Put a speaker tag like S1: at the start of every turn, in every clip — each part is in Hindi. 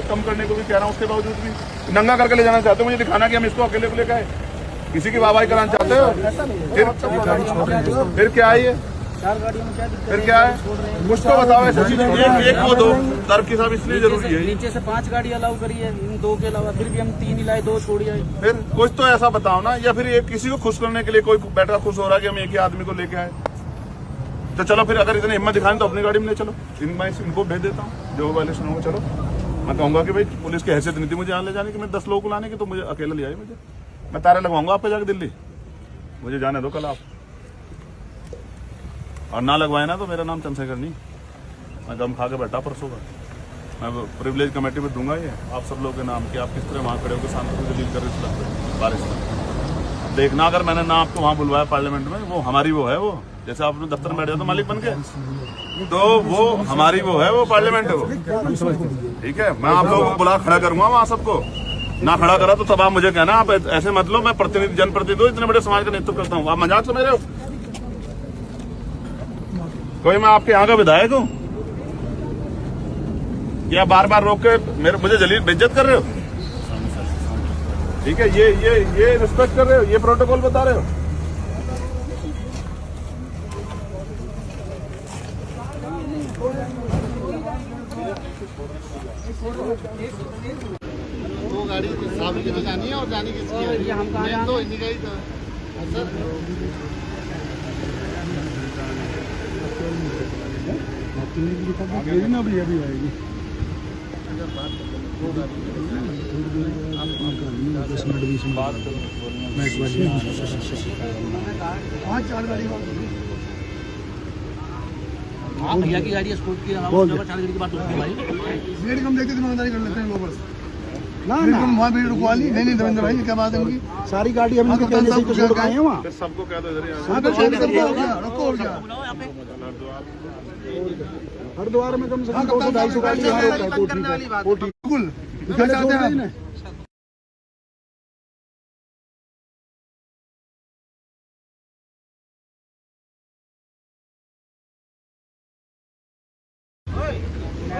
S1: वेट कम करने को भी कह रहा हूँ, उसके बावजूद भी नंगा करके ले जाना चाहते हो। मुझे दिखाना कि हम इसको अकेले को लेकर आए, किसी की वाहवाही कराना चाहते हो? फिर क्या है ये? फिर क्या है? कुछ तो बताओ ऐसी चीज। एक वो दो तर्क के साथ इसलिए जरूरी है।
S2: नीचे से 5 गाड़ी अलाउ करी है, इन 2 के अलावा, फिर भी हम 3 ही लाए, 2 छोड़ आए।
S1: फिर कुछ तो ऐसा बताओ ना, या फिर एक किसी को खुश करने के लिए कोई बैठा खुश हो रहा है कि हम एक ही आदमी को लेके आए। तो चलो फिर, अगर इतनी हिम्मत दिखाएं तो अपनी गाड़ी में ले चलो। मैं इनको भेज देता हूँ जो वायलेशन होगा। चलो मैं कहूंगा कि भाई पुलिस की हैसियत नहीं थी मुझे यहाँ ले जाने की, मैं 10 लोगों को लाने की, तो मुझे अकेला ले आए। मुझे मैं तारे लगवाऊंगा आप पे जाकर दिल्ली, मुझे जाने दो कल आप। और ना लगवाए ना तो मेरा नाम चंद्रशेखर नहीं, मैं गम खा के बैठा परसों का। मैं प्रिविलेज कमेटी में दूंगा ये आप सब लोगों के नाम कि आप किस तरह वहाँ खड़े होकर शांति से डील कर रहे इस बारिश में। देखना अगर मैंने ना आपको वहाँ बुलवाया पार्लियामेंट में, वो हमारी वो है, वो जैसे आपने दफ्तर में बैठ जाओ तो मालिक बन के, तो वो हमारी वो है, वो पार्लियामेंट है वो। ठीक है, मैं आप लोगों को बुला खड़ा करूंगा वहाँ सबको। ना खड़ा करा तो तब आप मुझे कहना आप ऐसे मत लो, मैं प्रतिनिधि जनप्रतिनिधि इतने बड़े समाज का नेतृत्व करता हूँ। आप मजाक समझ रहे हो? कोई मैं आपके यहाँ का विधायक हूँ या बार बार रोक के मुझे जलील बेइज्जत कर रहे हो? ठीक है, ये रिस्पेक्ट कर रहे हो, ये प्रोटोकॉल बता रहे हो?
S3: वो गाड़ी सामने की तो जानी है और जानी किसकी है?
S2: ये हम कहाँ
S3: तो इन्हीं का ही तो सर।
S4: अभी आएगी।
S2: हाँ, भैया की गाड़ी स्कूट की अलावा 4 गाड़ी की बात होती है भाई।
S4: भीड़ कम देखते ईमानदारी कर लेते हैं लोग बस। ना वहाँ भीड़ रुकवा ली। नहीं देवेंद्र भाई, क्या बात है उनकी? सारी गाड़ी हम इनके कहने से ही तो छोड़ गए हैं वहाँ।
S1: फिर सबको कह दो इधर ही
S4: हरिद्वार में कम से कम 200-250 गाड़ी यहाँ रोकता है कोठी। बिल्कुल दिखा चाहते हैं आप।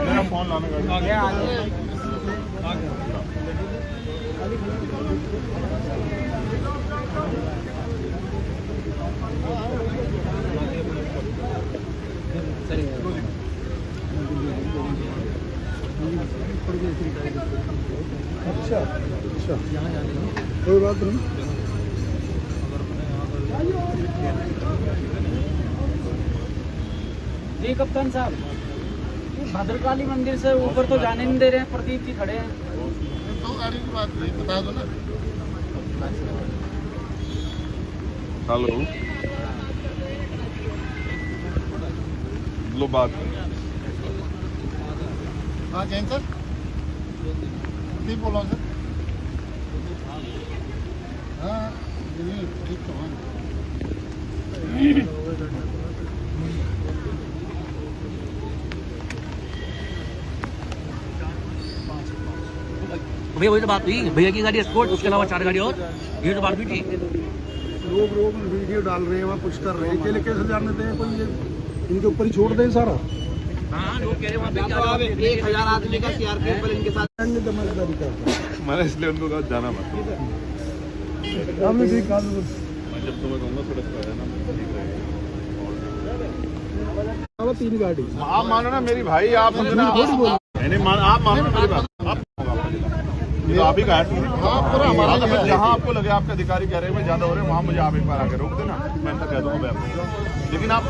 S1: मेरा फोन लाने का
S4: अच्छा, कोई बात नहीं।
S2: जी कप्तान साहब, भद्रकाली मंदिर से ऊपर तो जाने नहीं दे रहे हैं, प्रदीप जी खड़े हैं।
S3: तो गाड़ी की बात नहीं बता दो ना।
S1: हेलो, लो बात।
S3: हाँ जैन सर, ठीक बोलो सर। हाँ ठीक तो हाँ।
S2: भैया वही तो बात हुई, भैया की गाड़ी स्कूट, उसके अलावा 4 गाड़ी और, ये तो बात हुई थी।
S4: लोग वीडियो डाल रहे हैं, वहाँ कुछ कर रहे हैं, अकेले कैसे जाने देते हैं? कोई इनके ऊपर ही छोड़ दें सारा।
S2: हाँ, लोग कह रहे हैं वहाँ पे 1000 आदमी का सीआरपीएफ पर इनके साथ
S4: दमनदारी करता है।
S1: मैंने इसलिए उनको कहा जाना मत।
S4: हमने ठीक कहा,
S1: मैं जब तुम्हें कहूँगा सड़क पर है ना, ठीक रहेगा।
S4: 3 गाड़ी
S1: आप मानो ना मेरी भाई, आप समझना, आप मानो मेरी बात। आप ही का है पूरा हमारा, जहाँ आपको लगे आपके अधिकारी कह रहे हैं मैं ज्यादा हो रहे हैं, वहाँ मुझे आप एक बार आके रोक देना, मैं तो कह दूंगा मैं। लेकिन आप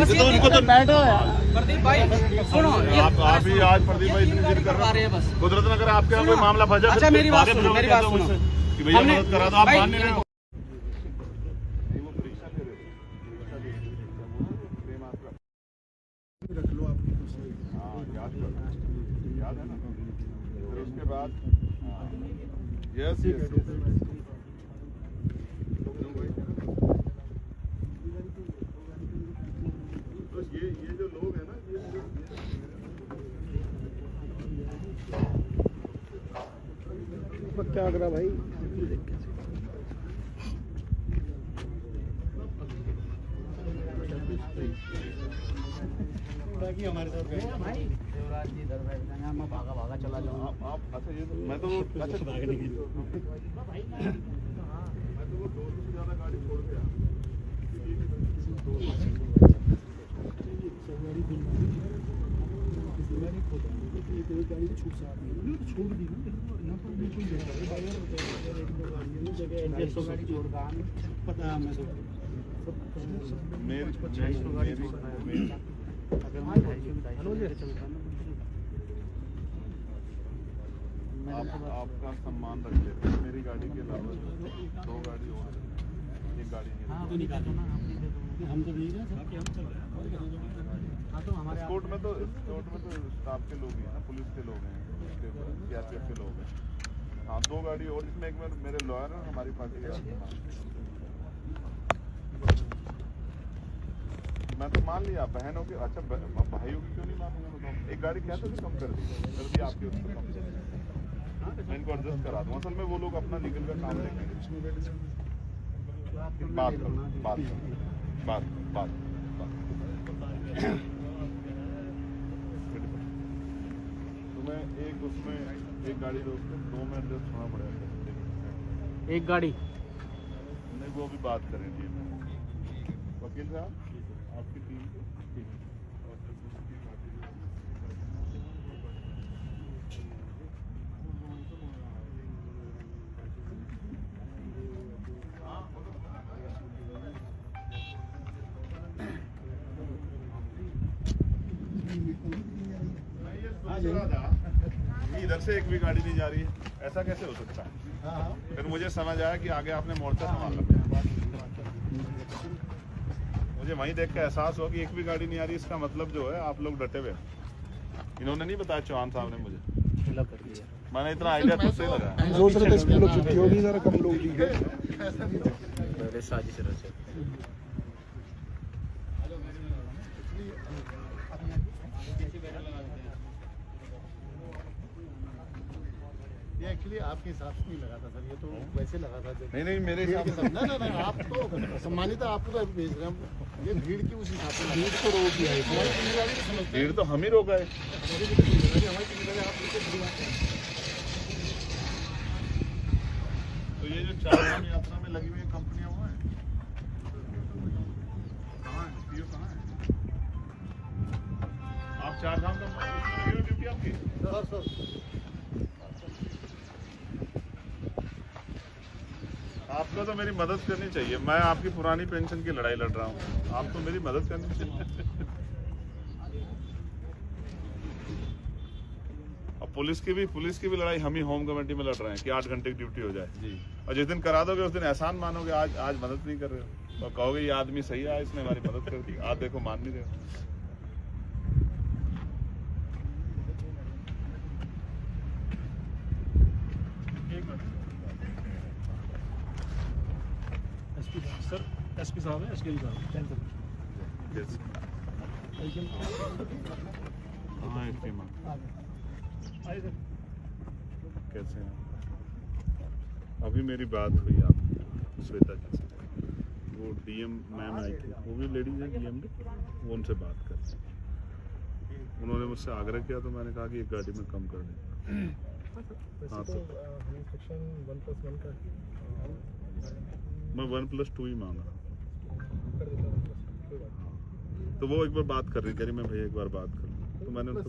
S2: तो उनको तो बैठो यार। प्रदीप भाई सुनो,
S1: आप ही आज प्रदीप भाई इतनी जिद कर रहे हैं, बस कुदरत न करे आपके यहाँ कोई मामला फंसा।
S2: अच्छा मेरी बात सुनो कि भैया मदद करा दो, आप मान नहीं रहे हो।
S4: रख लो आप।
S1: हाँ याद है ना। फिर उसके बाद यस ये जो लोग हैं ना, ये
S4: क्या करा भाई हमारे साथ
S2: भाई देवराज जी इधर बैठ जाएंगे, मैं भागा भागा चला जाऊंगा।
S1: आप अच्छा ये तो मैं तो वो अच्छा भागने की मैं तो वो 200 से ज़्यादा गाड़ी छोड़ के आया।
S4: छोड़ दी यहाँ पर भी कोई जगह पता है हमें
S1: आपका सम्मान रख लेते हैं। मेरी गाड़ी के अलावा 2 गाड़ी और है, एक गाड़ी है।
S2: हाँ तो निकालो ना,
S4: हम तो नहीं रहे हम चल रहे हैं।
S2: हाँ तो हमारे
S1: स्पोर्ट में तो स्टाफ के लोग ही हैं ना, पुलिस के लोग हैं, सीआरपीएफ के लोग हैं। हाँ 2 गाड़ी और, जिसमें एक मेरे लॉयर है हमारी पार्टी का। मैं तो मान लिया बहनों के, अच्छा भाइयों की क्यों नहीं मानूंगा बताओ। एक गाड़ी क्या तो कम कर दी आपके उसको कम कर दी, मैं इनको एडजस्ट करा दूँ। असल में वो लोग अपना लीगल का काम देखेंगे। बात तुम्हें एक गाड़ी रोक के 2 में एडजस्ट होना पड़ेगा।
S2: एक गाड़ी
S1: नहीं वो भी बात करेंगे वकील साहब आपकी टीम को। इधर से एक भी गाड़ी नहीं जा रही है, ऐसा कैसे हो सकता है? फिर मुझे समझ आया कि आगे आपने मोर्चा संभालना। मुझे वहीं देख के एहसास हुआ कि एक भी गाड़ी नहीं आ रही, इसका मतलब जो है आप लोग डटे हुए। इन्होंने नहीं बताया, चौहान साहब ने मुझे, मैंने इतना आइडिया खुद से लगाया।
S4: सोच रहे थे स्कूल लोग छुट्टी होगी, जरा कम लोग ली गए।
S2: पहले साजिश रचे।
S3: ये एक्चुअली आपके हिसाब से नहीं लगा था सर, ये तो वैसे लगा था।
S1: नहीं मेरे हिसाब से
S3: ना आप तो सम्मानित है, आपको तो भेज रहे हैं। ये भीड़ की उस हिसाब से भीड़ को रोक दिया है।
S1: भीड़ तो हम ही रोक गए। तो ये जो 4 धाम यात्रा में लगी हुई कंपनियां वो हैं, कहाँ है पीओ कहाँ है? आप 4 धाम का ड्यूटी आपकी
S3: सर
S1: आपको तो मेरी मदद करनी चाहिए। मैं आपकी पुरानी पेंशन की लड़ाई लड़ रहा हूँ, आप तो मेरी मदद करनी चाहिए। अब पुलिस की भी लड़ाई हम ही होम कमेटी में लड़ रहे हैं कि 8 घंटे की ड्यूटी हो जाए जी। और जिस दिन करा दोगे उस दिन एहसान मानोगे, आज मदद नहीं कर रहे हो, और कहोगे ये आदमी सही है, इसने हमारी मदद कर दी, आज देखो मान नहीं रहे हो।
S4: सर एसपी साहब है, एसपी साहब
S1: कैसे हैं? अभी मेरी बात हुई आप श्वेता जी से, वो डीएम मैम आई थी, वो भी लेडीज है डीएम में, वो उनसे बात कर, उन्होंने मुझसे आग्रह किया तो मैंने कहा कि एक गाड़ी में कम कर दें। हाँ तो
S3: सेक्शन 1+1 का
S1: मैं 1+2 ही मांग रहा हूँ। तो वो एक बार बात कर रही, कह रही मैं भैया एक बार बात कर लूँ, तो मैंने उनको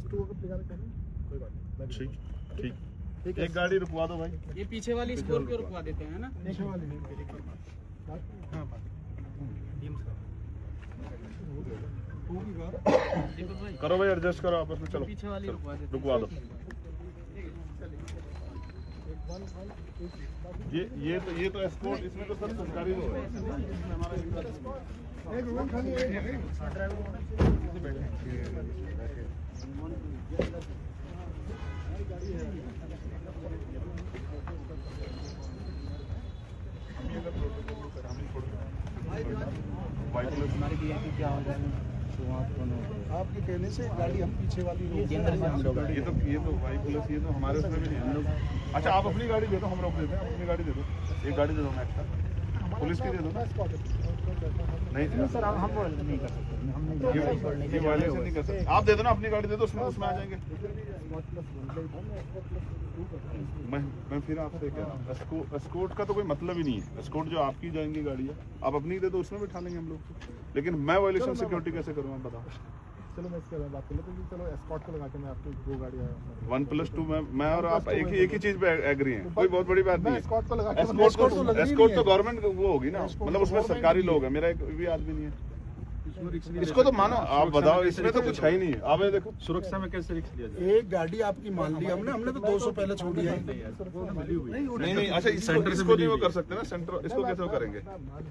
S1: ठीक एक गाड़ी रुकवा दो भाई।
S2: ये पीछे वाली स्कॉर्पियो रुकवा देते हैं ना।
S1: करो भाई एडजस्ट करो आपस में, चलो
S2: पीछे वाली
S1: रुकवा दो। ये तो एस्कॉर्ट, इसमें तो सब सरकारी लोग हैं।
S2: हमारी क्या हो जाएगा?
S4: आपके कहने से गाड़ी हम पीछे वाली रोक
S2: केंद्र से हम लोग
S1: ये तो भाई पुलिस ये तो हमारे उसमें भी नहीं है हम लोग। अच्छा आप अपनी गाड़ी दे दो, हम रोक देते हैं। अपनी गाड़ी दे दो, एक गाड़ी दे दो, मैं एक्स्ट्रा पुलिस की दे दो ना। नहीं
S2: सर हम नहीं कर सकते, हम नहीं
S1: ये वायलेशन नहीं कर सकते। आप दे दो ना अपनी गाड़ी दे दो, उसमें आ जाएंगे। मैं फिर आपसे कह रहा हूँ एस्कॉर्ट का तो कोई मतलब ही नहीं है। एस्कॉर्ट जो आपकी जाएंगी गाड़ी है, आप अपनी दे दो, उसमें बिठा लेंगे हम लोग। लेकिन मैं वायलेशन सिक्योरिटी कैसे करूँ आप बताओ।
S3: चलो मैं इसके बात कर लेते हैं। चलो एस्कॉर्ट को लगा के मैं आपको 2 गाड़ियाँ
S1: 1+2 मैं और आप एक ही चीज पे एग्री हैं, कोई बहुत बड़ी बात नहीं है।
S3: एस्कॉर्ट को लगा के
S1: एस्कॉर्ट तो गवर्नमेंट वो होगी ना, मतलब उसमें सरकारी लोग हैं, मेरा एक भी आदमी नहीं है। इसको तो मानो, आप बताओ, इसमें तो कुछ है ही नहीं है। आप देखो सुरक्षा में कैसे रिस्क लिया जाए।
S4: एक गाड़ी आपकी मान ली हमने तो 200 पहले छोड़ दिया है।
S1: नहीं अच्छा, इसको नहीं वो कर सकते ना सेंटर, इसको कैसे वो करेंगे?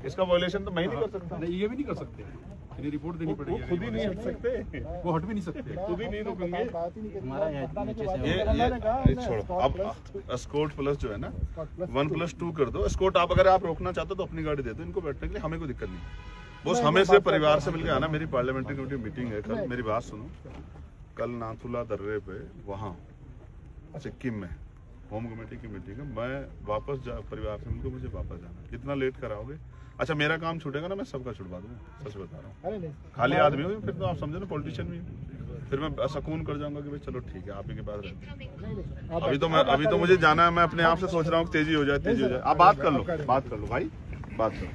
S1: इसका वायलेशन तो मैं ही नहीं कर सकता।
S5: ये भी नहीं कर सकते, इन्हें रिपोर्ट देनी पड़ेगी।
S1: खुद ही नहीं हट सकते,
S5: वो हट भी नहीं सकते,
S1: खुद ही नहीं रुकेंगे।
S2: हमारा नीचे से
S1: ये छोड़ो, अब एस्कॉर्ट प्लस जो है ना 1+2 कर दो। एस्कॉर्ट आप अगर आप रोकना चाहते हो तो अपनी गाड़ी दे दो इनको बैठने के लिए, हमें कोई दिक्कत नहीं। बस हमें से परिवार से मिलकर आना। मेरी पार्लियामेंट्री कमेटी मीटिंग है कल, मेरी बात सुनो। कल नाथुला दर्रे पे वहाँ सिक्किम में होम कमेटी की मीटिंग है। मैं वापस परिवार से मिलकर मुझे वापस जाना। कितना लेट कराओगे? अच्छा मेरा काम छूटेगा ना, मैं सबका छुड़वा दूंगा, सच बता रहा हूँ। खाली आदमी हो फिर तो आप समझो ना, पॉलिटिशियन भी। फिर मैं सकून कर जाऊंगा कि भाई चलो ठीक है, आप ही के पास रहते हैं। अभी तो मुझे जाना है। मैं अपने आप से सोच रहा हूँ तेजी हो जाए। आप बात कर लो भाई, बात करो।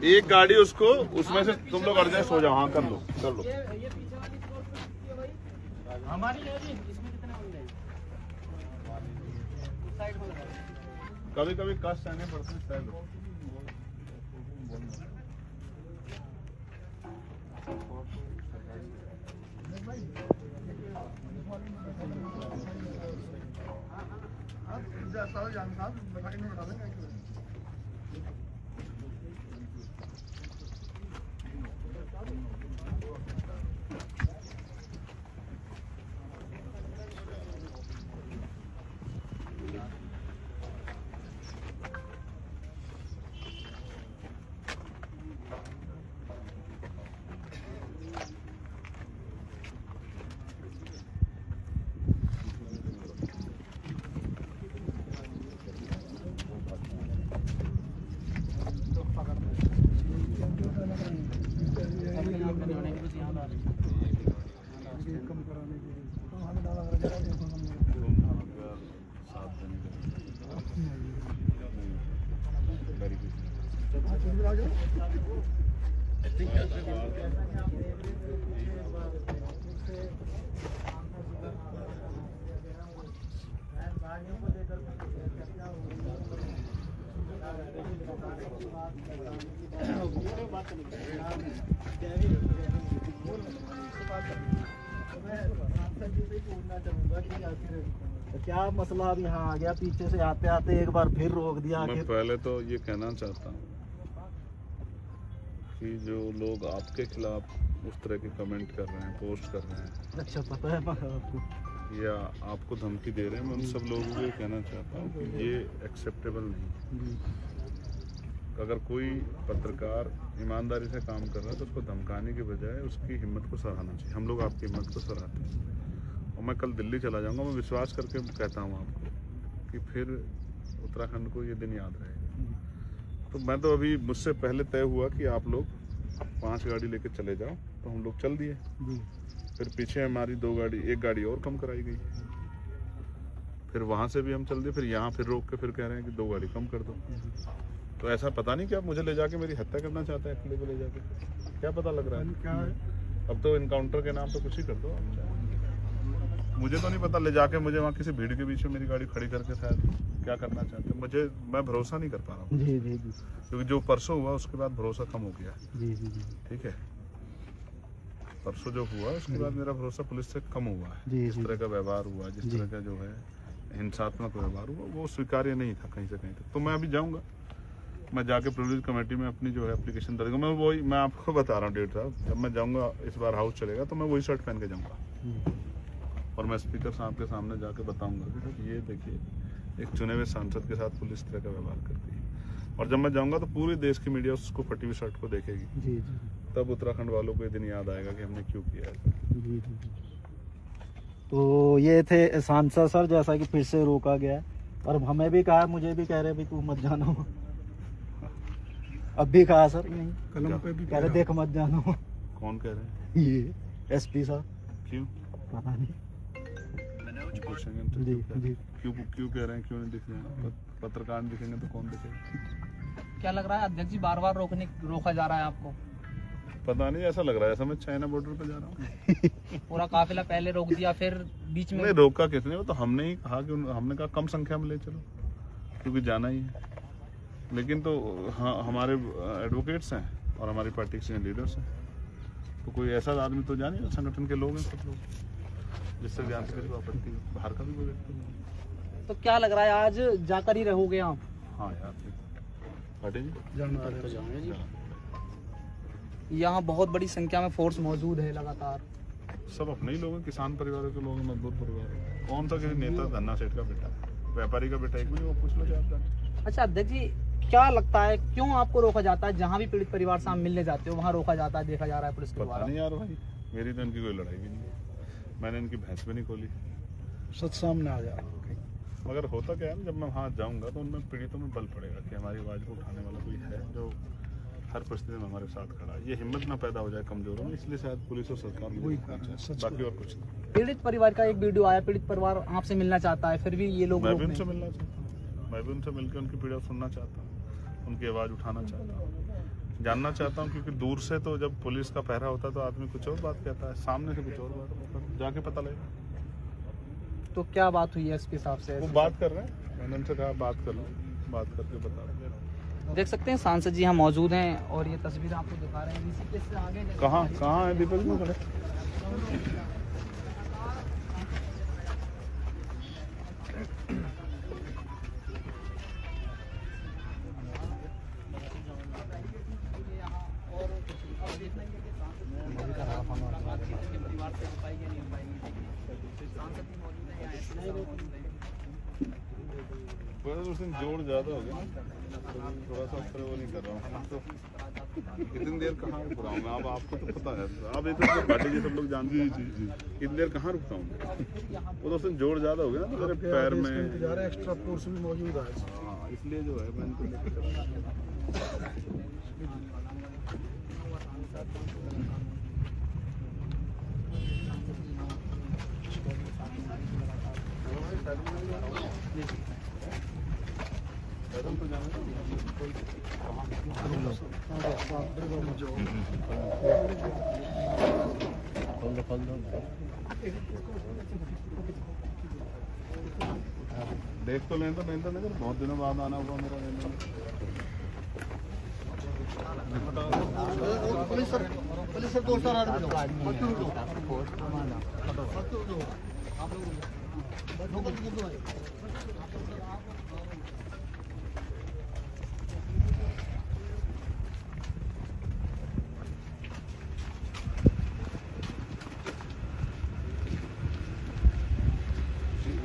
S1: एक गाड़ी उसको, उसमें से तुम लोग एडजस्ट हो जाओ। हाँ कर लो।
S2: ये पीछे वाली स्कॉर्पियो कितनी है भाई? हमारी है जी, इसमें कितने बन जाएगी? साइड में लगाओ।
S1: कभी कभी कष्ट सहने पड़ते हैं सह लो।
S3: क्या मसला अब यहाँ आ गया? पीछे से आते आते एक बार फिर रोक दिया।
S1: मैं पहले तो ये कहना चाहता हूँ कि जो लोग आपके खिलाफ उस तरह के कमेंट कर रहे हैं, पोस्ट कर रहे हैं,
S3: अच्छा पता है आपको,
S1: या आपको धमकी दे रहे हैं, मैं उन सब लोगों को ये कहना चाहता हूँ कि ये एक्सेप्टेबल नहीं है। अगर कोई पत्रकार ईमानदारी से काम कर रहा है तो उसको धमकाने के बजाय उसकी हिम्मत को सराहना चाहिए। हम लोग आपकी हिम्मत को सराहते हैं। और मैं कल दिल्ली चला जाऊंगा। मैं विश्वास करके कहता हूँ आपको कि फिर उत्तराखंड को ये दिन याद रहेगा। तो मैं तो अभी, मुझसे पहले तय हुआ कि आप लोग 5 गाड़ी लेके चले जाओ, तो हम लोग चल दिए। फिर पीछे हमारी 2 गाड़ी, 1 गाड़ी और कम कराई गई। फिर वहाँ से भी हम चल दिए। फिर यहाँ फिर रोक के फिर कह रहे हैं कि 2 गाड़ी कम कर दो। तो ऐसा पता नहीं क्या मुझे ले जाके मेरी हत्या करना चाहते हैं, अकेले को ले जाके? क्या पता लग रहा है? क्या है अब तो इनकाउंटर के नाम पे कुछ ही कर दो। मुझे तो नहीं पता, ले जाके मुझे वहाँ किसी भीड़ के बीच में मेरी गाड़ी खड़ी करके शायद क्या करना चाहते हैं। मैं भरोसा नहीं कर पा रहा हूँ, क्योंकि जो परसों हुआ उसके बाद भरोसा कम हो गया। ठीक है, परसों जो हुआ उसके बाद मेरा भरोसा पुलिस से कम हुआ है। जिस तरह का व्यवहार हुआ, जिस तरह का जो है हिंसात्मक व्यवहार हुआ, वो स्वीकार्य नहीं था कहीं से कहीं तक। तो मैं अभी जाऊँगा, मैं जाके प्रिविलेज कमेटी में अपनी जो है एप्लीकेशन दर्ज करूँगा। मैं आपको बता रहा हूँ डेट साहब, जब मैं जाऊँगा, इस बार हाउस चलेगा तो मैं वही शर्ट पहन के जाऊँगा और मैं स्पीकर साहब के सामने जाके बताऊँगा कि ये देखिए एक चुने हुए सांसद के साथ पुलिस तरह का व्यवहार करती है। और जब मैं जाऊंगा तो पूरे देश की मीडिया उसको फटी हुई शर्ट को देखेगी,
S6: जी जी
S1: तब उत्तराखंड वालों को ये दिन याद आएगा कि हमने क्यों किया है।
S6: जी जी। तो ये थे सांसद सर, जैसा कि फिर से रोका गया है और हमें भी कहा, मुझे भी कह रहे भाई तू मत जाना। अब भी कहा सर नहीं,
S4: कलम पे भी
S6: कह रहे देख मत जाना।
S1: कौन कह रहे हैं?
S6: ये एसपी साहब,
S1: क्यों
S6: पता नहीं।
S1: पूछेंगे तो
S6: जी जी।
S1: क्यों कह रहे हैं, क्यों नहीं दिख रहे हैं? पत्रकार नहीं दिखेंगे तो कौन दिखेगा?
S2: क्या लग रहा है अध्यक्ष जी, बार बार रोका जा रहा है आपको?
S1: पता नहीं, ऐसा लग रहा है ऐसा मैं चाइना बॉर्डर पे जा रहा हूँ।
S2: पूरा काफिला पहले रोक दिया, फिर बीच में
S1: नहीं रोका किसने, वो तो हमने ही कहा कि हमने कहा कम संख्या में ले चलो क्योंकि जाना ही है। लेकिन तो हाँ, हमारे एडवोकेट्स हैं और हमारी पार्टी के सीनियर लीडर्स हैं, तो कोई ऐसा आदमी तो जाने, संगठन के लोग हैं सब लोग, जिससे ध्यान से करीब आपत्ति बाहर का भी कोई व्यक्ति नहीं।
S2: तो क्या लग रहा है आज जाकर ही रहोगे आप?
S1: हाँ यार पार्टी जी
S2: यहाँ बहुत बड़ी संख्या में फोर्स मौजूद है लगातार।
S1: सब अपने ही लोग हैं, किसान परिवारों के लोग हैं, मजदूर परिवार। कौन सा किसी नेता धन्ना सेठ का बेटा, व्यापारी का बेटा, एक भी वो पूछ लो आप।
S2: अच्छा अध्यक्ष जी, क्या लगता है क्यों आपको रोका जाता है? जहाँ भी पीड़ित परिवार से आप मिलने जाते हो वहाँ रोका जाता है, देखा जा रहा है पुलिस के
S1: पता
S2: द्वारा।
S1: नहीं यार भाई, मेरी तो इनकी कोई लड़ाई भी नहीं है, मैंने इनकी भैंस भी नहीं खोली।
S4: सच सामने आ जाए।
S1: मगर होता क्या है ना, जब मैं वहाँ जाऊँगा तो उनमें पीड़ितों में बल पड़ेगा कि हमारी आवाज़ को उठाने वाला कोई है जो हर परिस्थिति में हमारे साथ खड़ा है। ये हिम्मत ना पैदा हो जाए कमजोरों में, इसलिए शायद पुलिस और सरकार मुझे रोकना चाहती है, बाकी और कुछ नहीं।
S2: पीड़ित परिवार का एक वीडियो आया, पीड़ित परिवार आपसे मिलना चाहता है, फिर भी ये लोग
S1: मैं
S2: रोक
S1: भी
S2: रहे
S1: उनसे
S2: हैं।
S1: मिलना चाहता हूँ, मैं भी उनसे मिलकर उनकी पीड़ा सुनना चाहता हूँ, उनकी आवाज़ उठाना चाहता हूँ, जानना चाहता हूँ। क्योंकि दूर से तो जब पुलिस का पहरा होता है तो आदमी कुछ और बात कहता है, सामने से कुछ और बात होता है, जाके पता लगेगा।
S2: तो क्या बात हुई है एसपी साहब से?
S1: वो बात कर रहे हैं, मैंने उनसे कहा बात कर लो, बात करके बता रहे हैं।
S2: देख सकते हैं सांसद जी यहाँ मौजूद हैं और ये तस्वीर आपको दिखा रहे हैं। इसी से आगे
S1: कहाँ है दीपक जी? उस दिन जोड़ ज्यादा हो गया, थोड़ा सा वो नहीं कर रहा हूँ तो इतनी देर कहाँ रुक रहा हूँ मैं? अब आपको तो पता है, आप इधर पार्टी जी सब लोग जानते हैं। जी इतनी देर कहाँ रुकता हूँ? वो तो उस दिन जोड़ ज्यादा हो गया ना मेरे पैर में,
S4: एक्स्ट्रा फोर्स भी मौजूद है।
S1: हाँ इसलिए जो है मैं इनको लेकर चल रहा हूँ। देख तो लें तो नगर बहुत दिनों बाद आना हुआ मेरा।
S4: पुलिस सर दो सर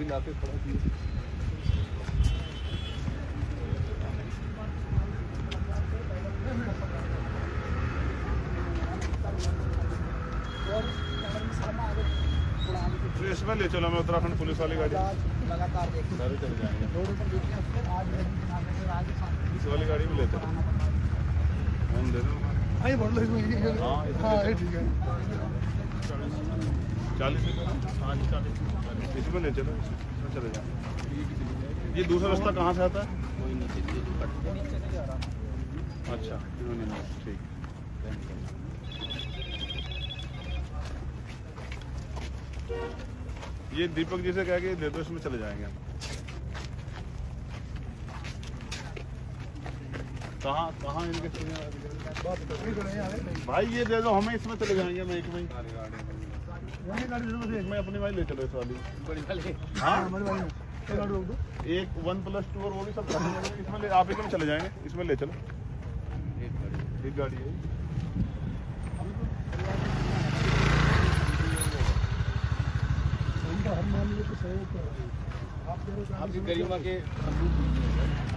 S1: लाके खड़ा किए। तो इसमें ले चलो, मैं उत्तराखंड पुलिस वाली गाड़ी
S2: लगातार
S1: सारे चले जाएंगे।
S2: रोड पर देखिए आज
S1: इस वाली गाड़ी में लेते फोन दे दो।
S4: आइए बढ़ लो इसमें। हाँ ये ठीक है।
S1: 40 हाँ जी 40 इसमें ले चलो, इसमें चले जाए। ये दूसरा रास्ता कहाँ से आता है? अच्छा ठीक। ये दीपक जी से कह के दे दो, इसमें चले जाएंगे हम। कहाँ इनके भाई ये दे दो हमें, इसमें चले जाएंगे हम एक में ही। मैं अपनी वाली ले चलो इस वाली। हाँ एक 1+2 और वो भी सब इसमें ले, आप एकदम चले जाएंगे, इसमें ले चलो। एक गाड़ी है
S4: हर मामले को सहयोग कर रहे हैं। आप
S5: आपकी गरिमा के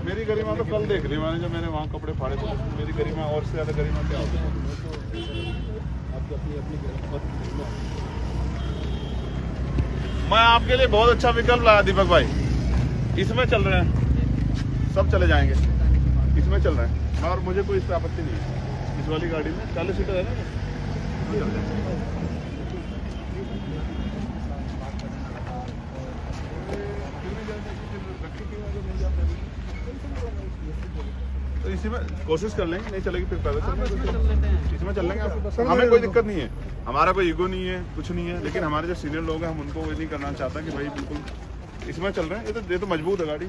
S1: मेरी गरिमा तो कल देख ली मैंने, जब मैंने वहाँ कपड़े फाड़े थे। मेरी गरिमा और से ज्यादा गरिमा क्या होगी? मैं आपके लिए बहुत अच्छा विकल्प लाया दीपक भाई, इसमें चल रहे हैं, सब चले जाएंगे, इसमें चल रहे हैं और मुझे कोई इससे आपत्ति नहीं है। इस वाली गाड़ी में 40 सीटर है ना, तो इसी में कोशिश कर लेंगे, नहीं चलेगी फिर पैदल चलेंगे, इसमें चल लेंगे। हमें कोई दिक्कत नहीं है, हमारा कोई ईगो नहीं है, कुछ नहीं है, लेकिन हमारे जो सीनियर लोग हैं हम उनको वो नहीं करना चाहता कि भाई बिल्कुल इसमें चल रहे हैं। ये तो मजबूत है गाड़ी,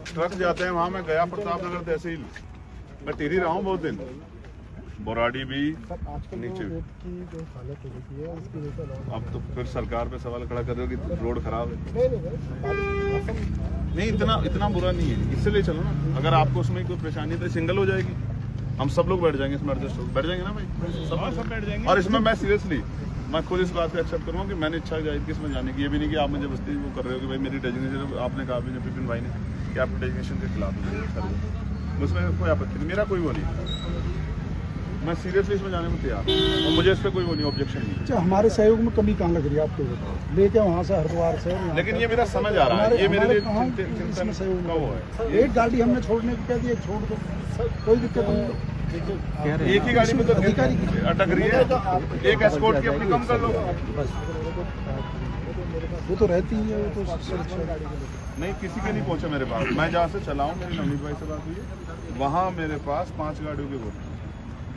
S1: ट्रक जाते हैं वहाँ। मैं गया प्रताप नगर तहसील, मैं टिहरी रहा हूँ बहुत दिन, बोराडी भी नीचे भी। अब तो फिर सरकार पे सवाल खड़ा कर रहे हो कि रोड खराब है। नहीं, इतना बुरा नहीं है, इसलिए चलो ना। अगर आपको उसमें कोई परेशानी तो सिंगल हो जाएगी, हम सब लोग बैठ जाएंगे इसमें, एडजस्ट हो बैठ जाएंगे ना भाई, सब बैठ जाएंगे। और इसमें मैं सीरियसली मैं खुद इस बात को एक्सेप्ट करूँगा कि मैंने इच्छा जाहिर की इसमें जाने की। ये भी नहीं कि आप मुझे बस्ती वो कर रहे हो कि भाई मेरी डेजिग्नेशन, आपने कहा भी विपिन भाई ने कि आप डेजिग्नेशन के खिलाफ है, उसमें कोई आपत्ति नहीं, मेरा कोई वो नहीं, मैं सीरियसली इसमें जाने में तैयार हूँ और मुझे इस पर कोई वो नहीं, ऑब्जेक्शन नहीं।
S4: अच्छा, हमारे सहयोग में कमी कहाँ लग रही है आपको बताओ? लेके वहाँ से हरिद्वार से,
S1: लेकिन ये मेरा समझ आ रहा है, ये मेरे लिए चिंतन का वो है।
S4: एक गाड़ी हमने छोड़ने को कह दिया, छोड़ दो, कोई दिक्कत नहीं।
S1: एक ही गाड़ी में तो अधिकारी अटक रही है, एक एस्कॉर्ट की अपनी कम कर लो।
S4: वो तो रहती है, वो तो
S1: नहीं, किसी के नहीं पहुंचा मेरे पास। मैं जहाँ से चला हूँ, मेरी नवनीत भाई से बात हुई है, वहाँ मेरे पास 5 गाड़ियों के वो,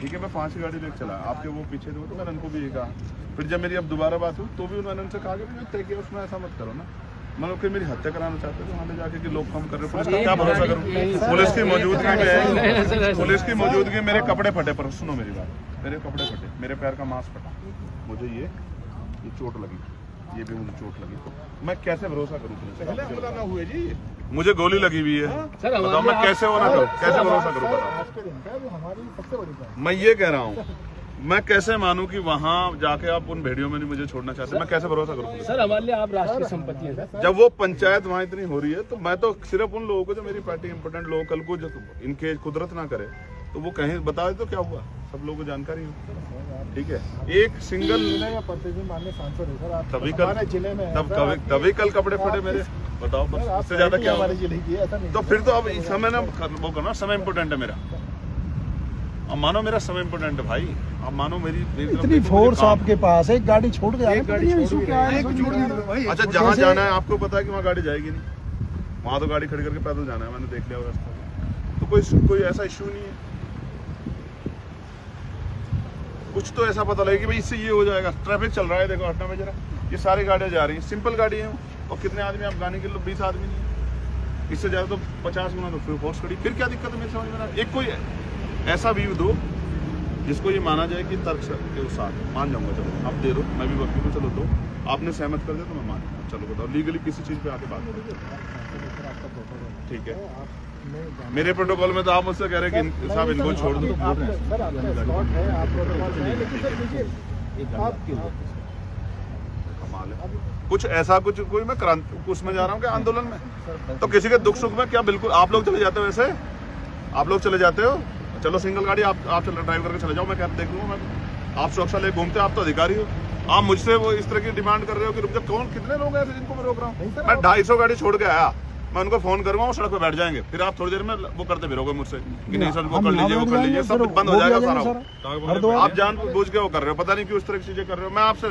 S1: ठीक है, मैं 5 गाड़ी लेकर चला। आपके वो पीछे थे, तो मैंने उनको भी ये कहा। फिर जब मेरी अब दोबारा बात हुई तो भी उन्होंने उनसे कहा कि मैं तय किया, उसमें ऐसा मत करो ना। मतलब कि मेरी हत्या कराना चाहते थे वहाँ ले जाके कि लोग कम कर रहे, पुलिस का क्या भरोसा करूँ? पुलिस की मौजूदगी में, पुलिस की मौजूदगी में मेरे कपड़े फटे। पर सुनो मेरी बात, मेरे कपड़े फटे, मेरे पैर का मांस फटा, मुझे ये चोट लगी, ये भी मुझे चोट लगी, मैं कैसे भरोसा करूँ? हुए जी, मुझे गोली लगी हुई है, बताओ मैं कैसे वो ना करूँ, कैसे भरोसा करूँ बताओ? मैं ये कह रहा हूँ, मैं कैसे मानूं कि वहाँ जाके आप उन भेड़ियों में नहीं मुझे छोड़ना चाहते? मैं कैसे भरोसा करूँ?
S2: सर हमारे लिए आप राष्ट्रीय संपत्ति है।
S1: जब वो पंचायत वहाँ इतनी हो रही है तो मैं तो सिर्फ उन लोगों को, जो मेरी पार्टी इंपोर्टेंट लोग कल को जो इनके कुदरत ना करे तो वो कहीं बता दे तो क्या हुआ, सब लोगों को जानकारी हो, ठीक है। एक सिंगल तभी कल कपड़े फटे मेरे, बताओ बस इससे ज्यादा क्या? तो फिर तो अब समय ना वो करना, समय इम्पोर्टेंट है मेरा। अब मानो मेरा समय इम्पोर्टेंट है भाई, अब मानो मेरी
S4: इतनी फोर्स आपके पास है, एक गाड़ी छोड़ के
S1: अच्छा, जहाँ जाना है आपको पता है कि वहाँ गाड़ी जाएगी नहीं, वहाँ तो गाड़ी खड़ी करके पैदल जाना है, मैंने देख लिया रास्ता। तो कोई ऐसा इश्यू नहीं है, कुछ तो ऐसा पता लगे कि भाई इससे ये हो जाएगा। ट्रैफिक चल रहा है, देखो हटना में जरा, ये सारी गाड़ियाँ जा रही हैं, सिंपल गाड़ी है, और कितने आदमी आप गाने के लिए? 20 आदमी नहीं है, इससे ज़्यादा तो 50 गुना तो फिर फोर्स खड़ी। फिर क्या दिक्कत है मेरे समझ में? एक कोई ऐसा व्यू दो जिसको ये माना जाए कि तर्क के साथ मान जाऊंगा, चलो आप दे दो, मैं भी वकील हूँ, चलो दो, आपने सहमत कर दिया तो मैं मान जाऊँगा, चलो बताओ लीगली किसी चीज़ पे आके बात करो, ठीक है। मेरे प्रोटोकॉल में तो आप मुझसे कह रहे हैं कि साहब इनको छोड़ दो, कमाल है। कुछ ऐसा कोई मैं क्रांति उसमें जा रहा हूँ क्या, आंदोलन में? तो किसी के दुख सुख में क्या बिल्कुल आप लोग चले जाते हो? वैसे आप लोग चले जाते हो, चलो सिंगल गाड़ी आप चलो, ड्राइव करके चले जाओ, मैं क्या देख लूँगा? मैं आप सुरक्षा ले घूमते, आप तो अधिकारी हो, आप मुझसे वो इस तरह की डिमांड कर रहे हो कि रुक जाओ। कौन, कितने लोग हैं जिनको मैं रोक रहा हूँ? मैं 250 गाड़ी छोड़ के आया, मैं उनको फोन करूंगा, वो सड़क पे बैठ जाएंगे, फिर आप थोड़ी देर में वो करते फिरोगे मुझसे कि नहीं सर वो कर लीजिए, वो कर लीजिए, सब बंद हो जाएगा सारा। आप जानबूझ के वो कर रहे हो, पता नहीं क्यों इस तरह की चीजें कर रहे हो। मैं आपसे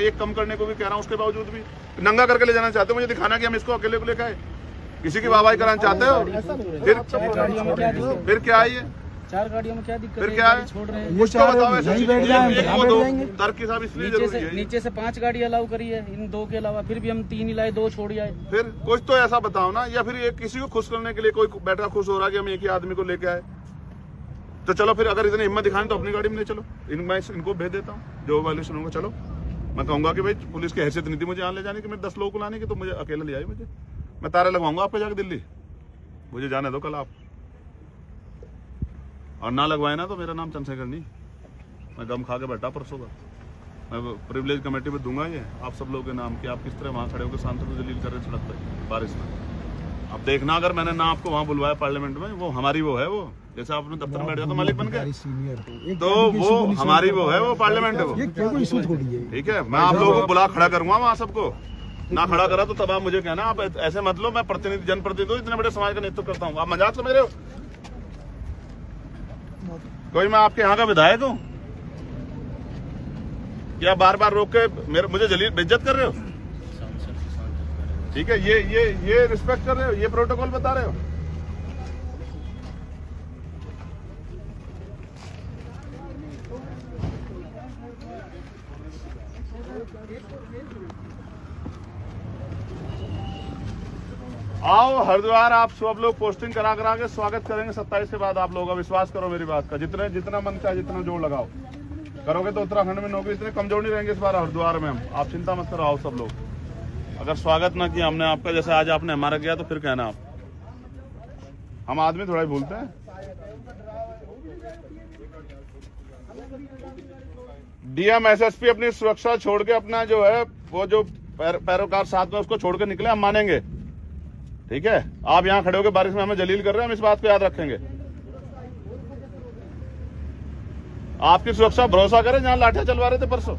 S1: एक कम करने को भी कह रहा हूँ, उसके बावजूद भी नंगा करके ले जाना चाहते हो, मुझे दिखाना कि हम इसको अकेले को लेकर आए, किसी की वाहवाही कराना चाहते हो? फिर क्या है ये?
S2: 4 गाड़ियों में क्या दिक्कत?
S1: फिर क्या है?
S2: छोड़ रहे हैं,
S1: कुछ तो बताओ ऐसे, तर्क के साथ इसलिए जरूरी है।
S2: नीचे से 5 गाड़ी अलाउ करी है, इन 2 के अलावा, फिर भी हम 3 ही लाए, 2 छोड़ आए।
S1: फिर कुछ तो ऐसा बताओ ना, या फिर एक किसी को खुश करने के लिए कोई बैठा खुश हो रहा है कि हम एक ही आदमी को लेके आए, तो चलो फिर अगर इतनी हिम्मत दिखाने तो अपनी गाड़ी में ले चलो, मैं इनको भेज देता हूँ जो वायलेशन होगा। चलो मैं कहूँगा कि भाई पुलिस की हैसियत नहीं थी मुझे यहाँ ले जाने की, मैं 10 लोगों को लाने की, तो मुझे अकेले ले आए, मुझे मैं तारे लगवाऊंगा आपके जाके दिल्ली, मुझे जाने दो कल आप, और ना लगवाए ना तो मेरा नाम चंद्रशेखर नहीं, मैं गम खा के बैठा परसों का। मैं प्रिविलेज कमेटी में दूंगा ये आप सब लोगों के नाम कि आप किस तरह वहाँ खड़े होकर सांसद को जलील कर रहे हैं सड़क पर बारिश में। अब देखना अगर मैंने ना आपको वहाँ बुलवाया पार्लियामेंट में, वो हमारी वो है, वो जैसे आपने दफ्तर में बैठ जाता मालिक बन के, तो वो हमारी वो है, वो पार्लियामेंट है वो। ठीक है, मैं आप लोगों को बुला खड़ा करूंगा वहाँ सबको, ना खड़ा करा तो तब आप मुझे कहना आप ऐसे मत लो, मैं प्रतिनिधि जनप्रतिनिधि हूँ, इतने बड़े समाज का नेतृत्व करता हूँ, आप मजाक समझ रहे हो? कोई मैं आपके यहाँ का विधायक हूँ क्या बार बार रोक के मुझे जलील बेइज्जत कर रहे हो? ठीक है, ये रिस्पेक्ट कर रहे हो, ये प्रोटोकॉल बता रहे हो? आओ हरिद्वार, आप सब लोग पोस्टिंग करा के स्वागत करेंगे 27 के बाद। आप लोगों का विश्वास करो मेरी बात का, जितना मन चाहे जितना जोर लगाओ करोगे तो उत्तराखंड में नौकरी इतने कमजोर नहीं रहेंगे इस बार हरिद्वार में हम। आप चिंता मत करो, आओ सब लोग। अगर स्वागत ना किया हमने आपका, जैसे आज आपने हमारा किया, तो फिर कहना आप, हम आदमी थोड़ा ही भूलते हैं। डीएम एसएसपी अपनी सुरक्षा छोड़ के अपना जो है वो जो पैरोकार साथ में उसको छोड़ के निकले, हम मानेंगे। ठीक है, आप यहाँ खड़े होकर बारिश में हमें जलील कर रहे हैं, हम इस बात को याद रखेंगे। आपकी सुरक्षा भरोसा करें, जहां लाठियां चलवा रहे थे परसों।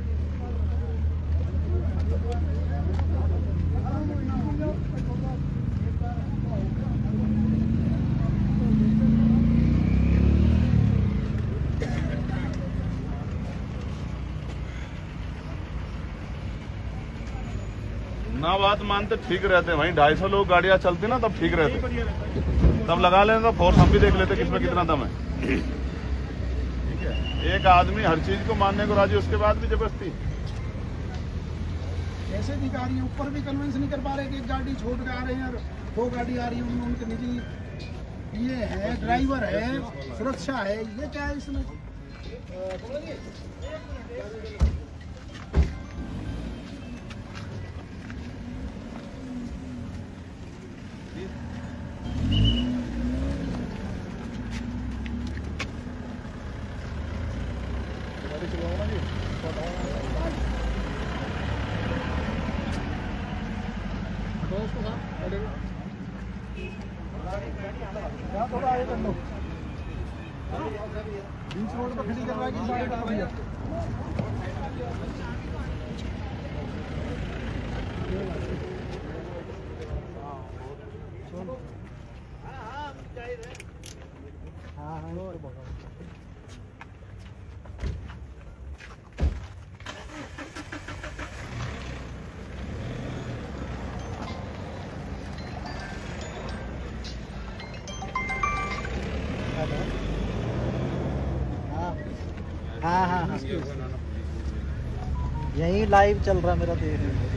S1: ना बात मानते ठीक रहते, वहीं 250 लोग गाड़ियां चलती ना तब ठीक रहते, तब लगा लेते तो फोर्स हम भी देख लेते किसमें कितना दम है। एक आदमी हर चीज को मानने को राजी, उसके बाद भी जबरदस्ती।
S4: ऐसे अधिकारी हैं ऊपर भी कन्विंस नहीं कर पा रहे कि एक गाड़ी छोड़ के आ रहे हैं और 2 गाड़ी आ रही है, उनमें उनके निजी ये है, ड्राइवर है, सुरक्षा है, ये क्या है इसमें? बीच रोड पर खड़ी करवाएगी साढ़े 4 बजे।
S6: हाँ, यही लाइव चल रहा मेरा, देख रहे हैं।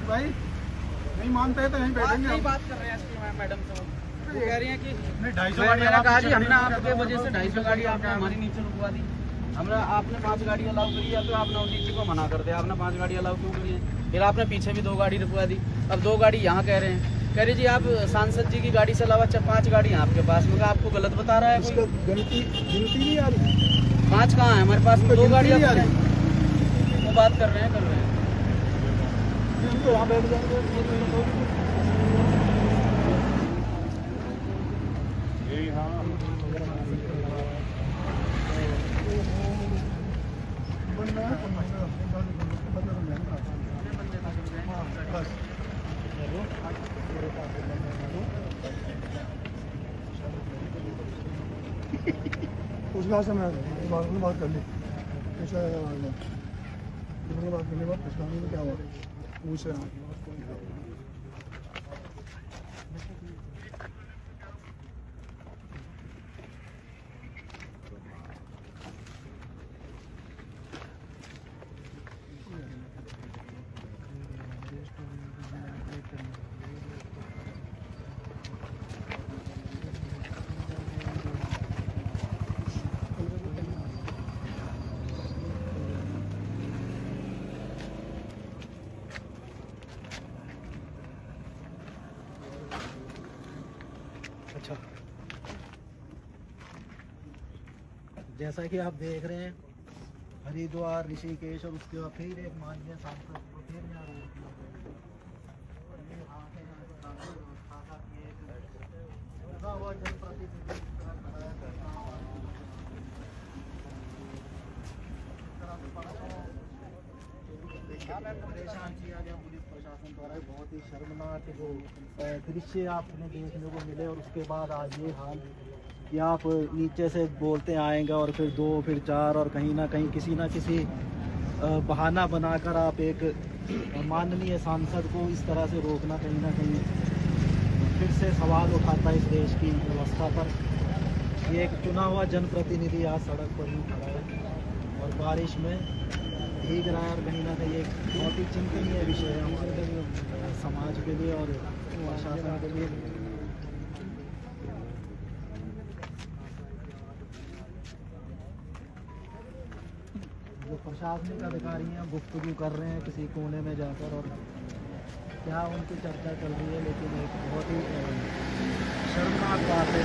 S4: भाई नहीं मानते हैं तो यहीं बैठेंगे।
S2: नहीं बात कर रहे हैं एसपी मैडम से, वो कह रही हैं कि 250 गाड़ी कहा जी, हमने आपके वजह से 250 गाड़ी आपने हमारी नीचे रुकवा दी। हमरा आपने 5 गाड़ी अलाउ करी है, तो आपने उसी को मना कर दिया, आपने 5 गाड़ी अलाउ क्यों करी है? फिर आपने पीछे भी 2 गाड़ी रुकवा दी, अब 2 गाड़ी यहाँ कह रहे हैं, कह रहे जी आप सांसद जी की गाड़ी से अलावा 5 गाड़ी आपके पास में, आपको गलत बता रहा है कोई?
S4: गिनती नहीं आ रही,
S2: 5 कहाँ है हमारे पास में? 2 गाड़ी आ रही है, वो बात कर रहे हैं
S4: तो वहाँ बैठ जाएंगे। उस बात से मैं बात कर ली, ऐसा बात करने के बाद पछताने में क्या हुआ पूछ रहा हूँ।
S6: अच्छा, जैसा कि आप देख रहे हैं हरिद्वार, ऋषिकेश और उसके बाद फिर एक माननीय सांसद को फिर यहाँ रोक दिया गया। और ये यहाँ पे कानून व्यवस्था का एक लगा हुआ जनप्रतिनिधि इस तरह से परेशान किया गया पुलिस प्रशासन द्वारा। बहुत ही शर्मनाक जो दृश्य आपने देखने को मिले, और उसके बाद आज ये हाल कि आप नीचे से बोलते आएंगे और फिर 2 फिर 4 और कहीं ना कहीं किसी ना किसी बहाना बनाकर आप एक माननीय सांसद को इस तरह से रोकना कहीं ना कहीं फिर से सवाल उठाता है इस देश की व्यवस्था पर। ये एक चुना हुआ जनप्रतिनिधि आज सड़क पर ही खड़ा है और बारिश में भीग रहा है, और कहीं ना कहीं एक बहुत ही चिंतनीय विषय है हमारे समाज के लिए और प्रशासन के लिए। जो प्रशासनिक अधिकारी हैं गुफ्तगू कर रहे हैं किसी कोने में जाकर, और क्या उनकी चर्चा चल रही है, लेकिन एक बहुत ही शर्मनाक बात है।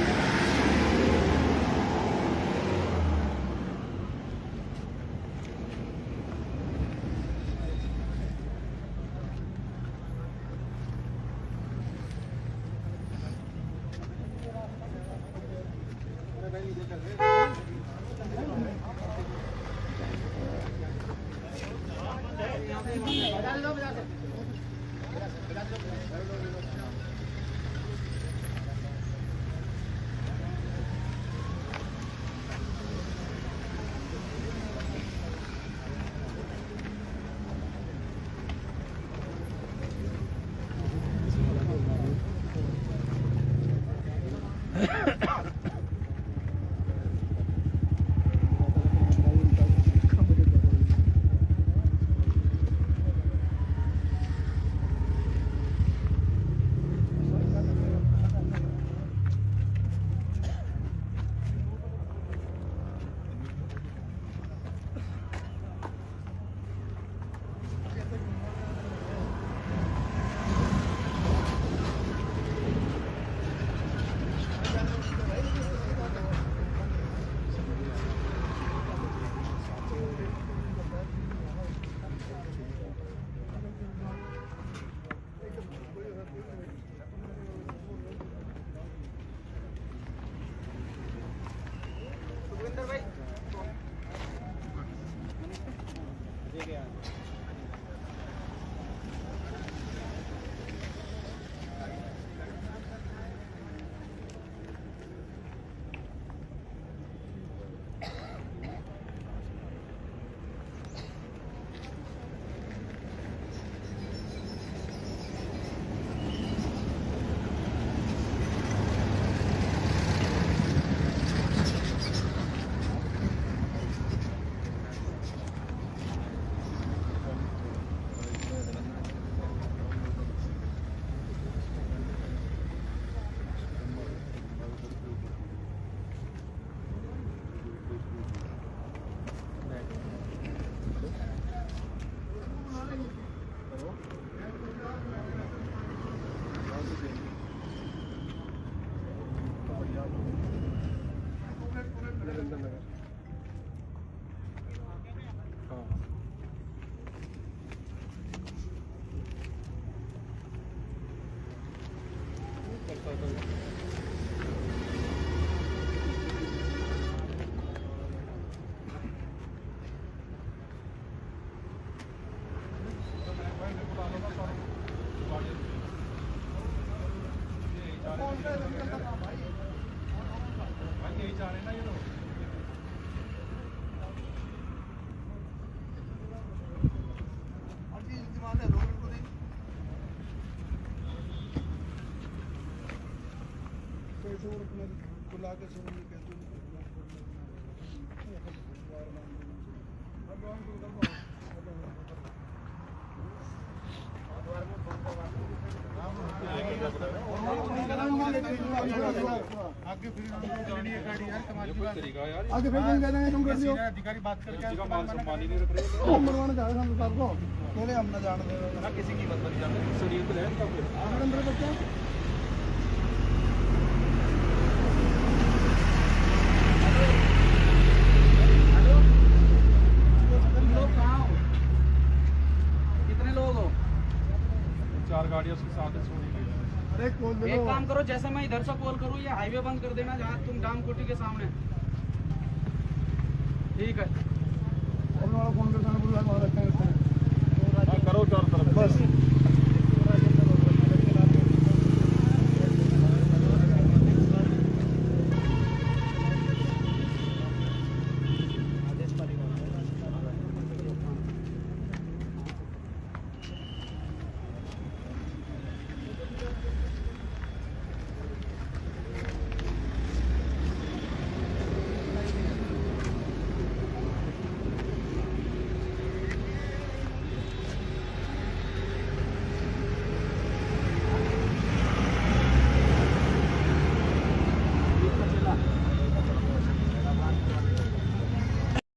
S4: आगे फिर कहीं कहते हैं तुम कर दियो अधिकारी बात करके किसी का मान सम्मान ही नहीं रख रहे हो। हम बनवाने जा रहे हैं सर को पहले हम ना जान दे ना किसी की बात नहीं जान रहे शरीर पे है तब अंदर बच्चा
S5: गाड़ियाँ उसके साथ है सोनी की।
S4: अरे कॉल दे
S2: एक
S4: दो
S2: काम करो, जैसे मैं इधर से कॉल करूँ ये हाईवे बंद कर देना जहाँ तुम डाम कोठी के सामने। ठीक है।
S4: अपने वाला फोन कर, वहाँ रखते हैं
S1: हाँ, करो चारों तरफ
S4: बस।